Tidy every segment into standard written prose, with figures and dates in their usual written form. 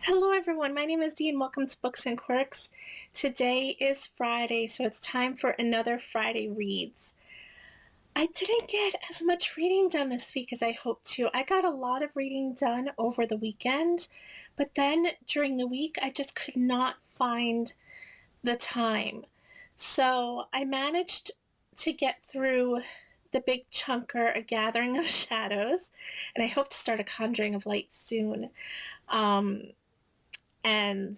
Hello, everyone. My name is Dee, and welcome to Books and Quirks. Today is Friday, so it's time for another Friday Reads. I didn't get as much reading done this week as I hoped to. I got a lot of reading done over the weekend, but then during the week, I just could not find the time. So I managed to get through the big chunker, A Gathering of Shadows, and I hope to start A Conjuring of Light soon. And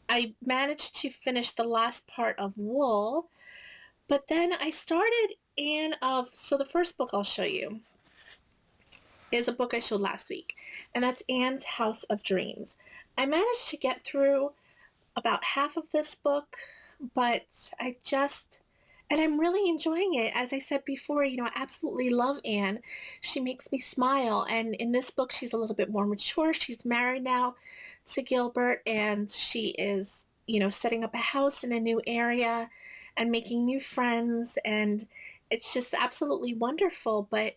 I managed to finish the last part of Wool, but then I started so the first book I'll show you is a book I showed last week, and that's Anne's House of Dreams. I managed to get through about half of this book, but and I'm really enjoying it. As I said before, I absolutely love Anne. She makes me smile, and in this book, she's a little bit more mature. She's married now to Gilbert, and she is, setting up a house in a new area and making new friends, and it's just absolutely wonderful. But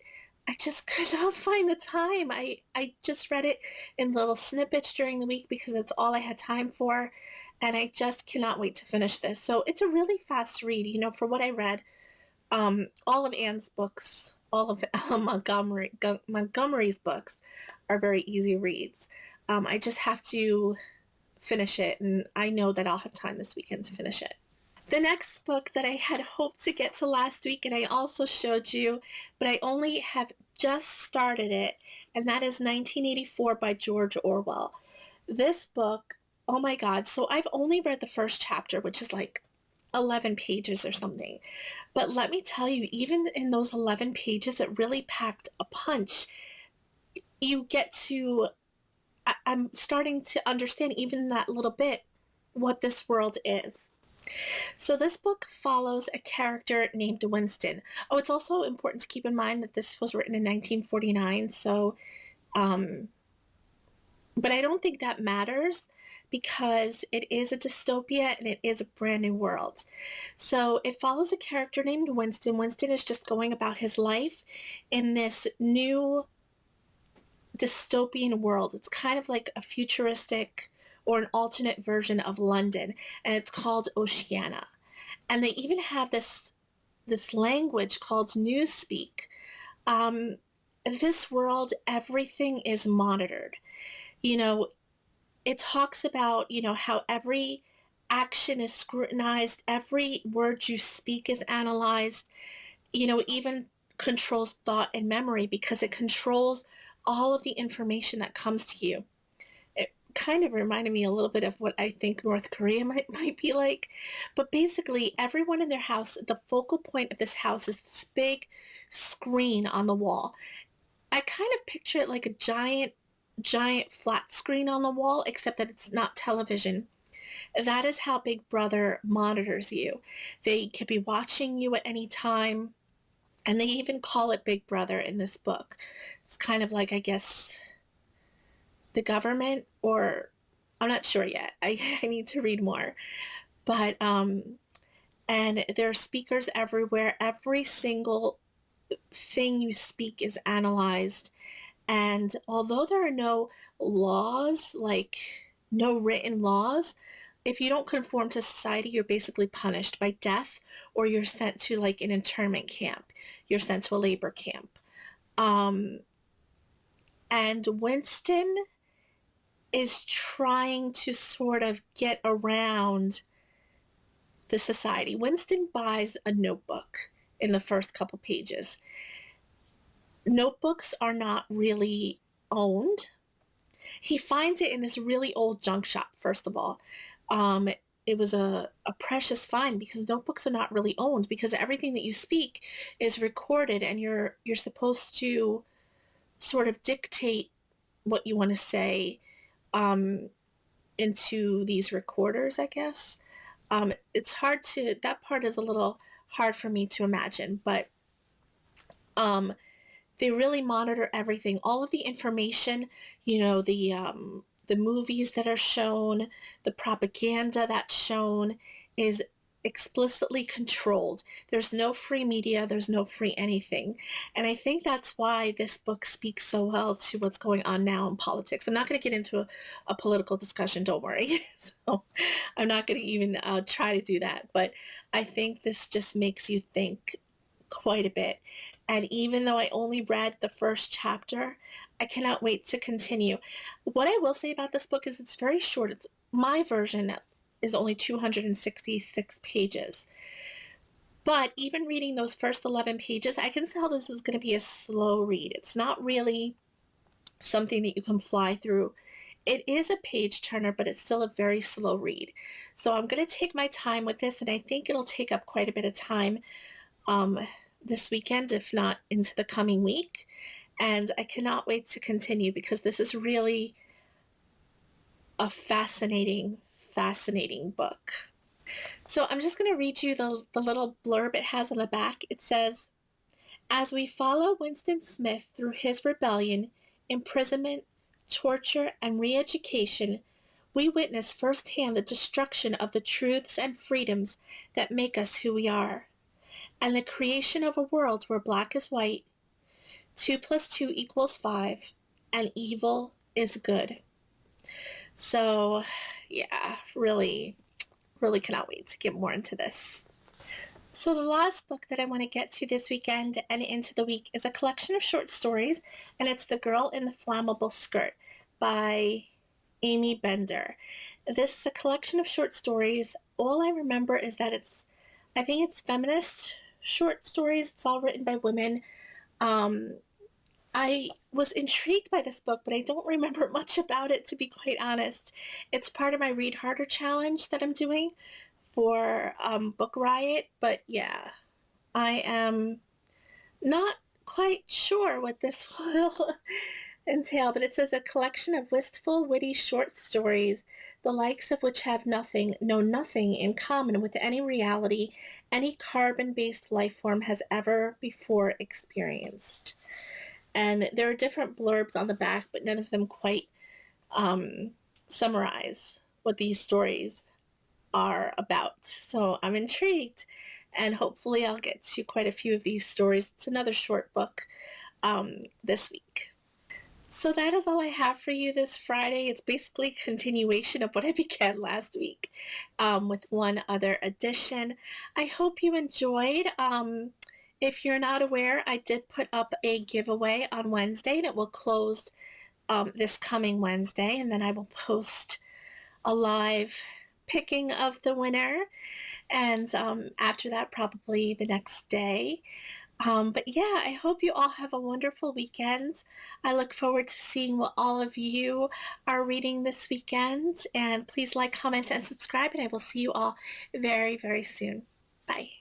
I just could not find the time. I just read it in little snippets during the week because that's all I had time for. And I just cannot wait to finish this. So it's a really fast read, for what I read. All of Anne's books, all of Montgomery's books are very easy reads. I just have to finish it, and I know that I'll have time this weekend to finish it. The next book that I had hoped to get to last week, and I also showed you, but I only have just started it, and that is 1984 by George Orwell. This book, oh my God, so I've only read the first chapter, which is like 11 pages or something. But let me tell you, even in those 11 pages, it really packed a punch. You get to, I'm starting to understand even that little bit what this world is. So this book follows a character named Winston. Oh, it's also important to keep in mind that this was written in 1949. Um, but I don't think that matters because it is a dystopia and it is a brand new world. So it follows a character named Winston. Winston is just going about his life in this new dystopian world. It's kind of like a futuristic or an alternate version of London, and it's called Oceania. And they even have this language called Newspeak. Um, in this world, everything is monitored. You know, it talks about, how every action is scrutinized, every word you speak is analyzed, even controls thought and memory because it controls all of the information that comes to you. It kind of reminded me a little bit of what I think North Korea might be like. But basically, everyone in their house, the focal point of this house is this big screen on the wall. I kind of picture it like a giant flat screen on the wall, except that it's not television. That is how Big Brother monitors you. They could be watching you at any time, and they even call it Big Brother in this book. It's kind of like, I guess, the government, or I'm not sure yet. I need to read more. But, and there are speakers everywhere. Every single thing you speak is analyzed. And although there are no laws, like no written laws, if you don't conform to society, you're basically punished by death or you're sent to like an internment camp. You're sent to a labor camp. Um, and Winston is trying to sort of get around the society. Winston buys a notebook in the first couple pages. Notebooks are not really owned. He finds it in this really old junk shop, first of all. Um, it was a precious find because notebooks are not really owned because everything that you speak is recorded and you're supposed to sort of dictate what you want to say um, into these recorders, I guess. It's hard to, that part is a little hard for me to imagine, but um, they really monitor everything. All of the information, the movies that are shown, the propaganda that's shown is explicitly controlled. There's no free media, there's no free anything. And I think that's why this book speaks so well to what's going on now in politics. I'm not going to get into a political discussion, don't worry. So I'm not going to even try to do that. But I think this just makes you think quite a bit. And even though I only read the first chapter, I cannot wait to continue. What I will say about this book is it's very short. It's my version is only 266 pages. But even reading those first 11 pages, I can tell this is going to be a slow read. It's not really something that you can fly through. It is a page turner, but it's still a very slow read. So I'm going to take my time with this, and I think it'll take up quite a bit of time this weekend, if not into the coming week. And I cannot wait to continue because this is really a fascinating, fascinating book. So I'm just going to read you the little blurb it has on the back. It says, as we follow Winston Smith through his rebellion, imprisonment, torture, and re-education, we witness firsthand the destruction of the truths and freedoms that make us who we are, and the creation of a world where black is white, 2 plus 2 equals 5, and evil is good. So, yeah, really, really cannot wait to get more into this. So the last book that I want to get to this weekend and into the week is a collection of short stories, and it's The Girl in the Flammable Skirt by Amy Bender. This is a collection of short stories. All I remember is that I think it's feminist short stories. It's all written by women. I was intrigued by this book, but I don't remember much about it, to be quite honest. It's part of my Read Harder challenge that I'm doing for Book Riot, but yeah, I am not quite sure what this will entail, but it says a collection of wistful, witty short stories, the likes of which have know nothing in common with any reality any carbon-based life form has ever before experienced. And there are different blurbs on the back, but none of them quite summarize what these stories are about. So I'm intrigued, and hopefully I'll get to quite a few of these stories. It's another short book this week. So that is all I have for you this Friday. It's basically a continuation of what I began last week with one other addition. I hope you enjoyed. If you're not aware, I did put up a giveaway on Wednesday, and it will close this coming Wednesday, and then I will post a live picking of the winner, and after that, probably the next day. But yeah, I hope you all have a wonderful weekend. I look forward to seeing what all of you are reading this weekend, and please like, comment, and subscribe, and I will see you all very, very soon. Bye.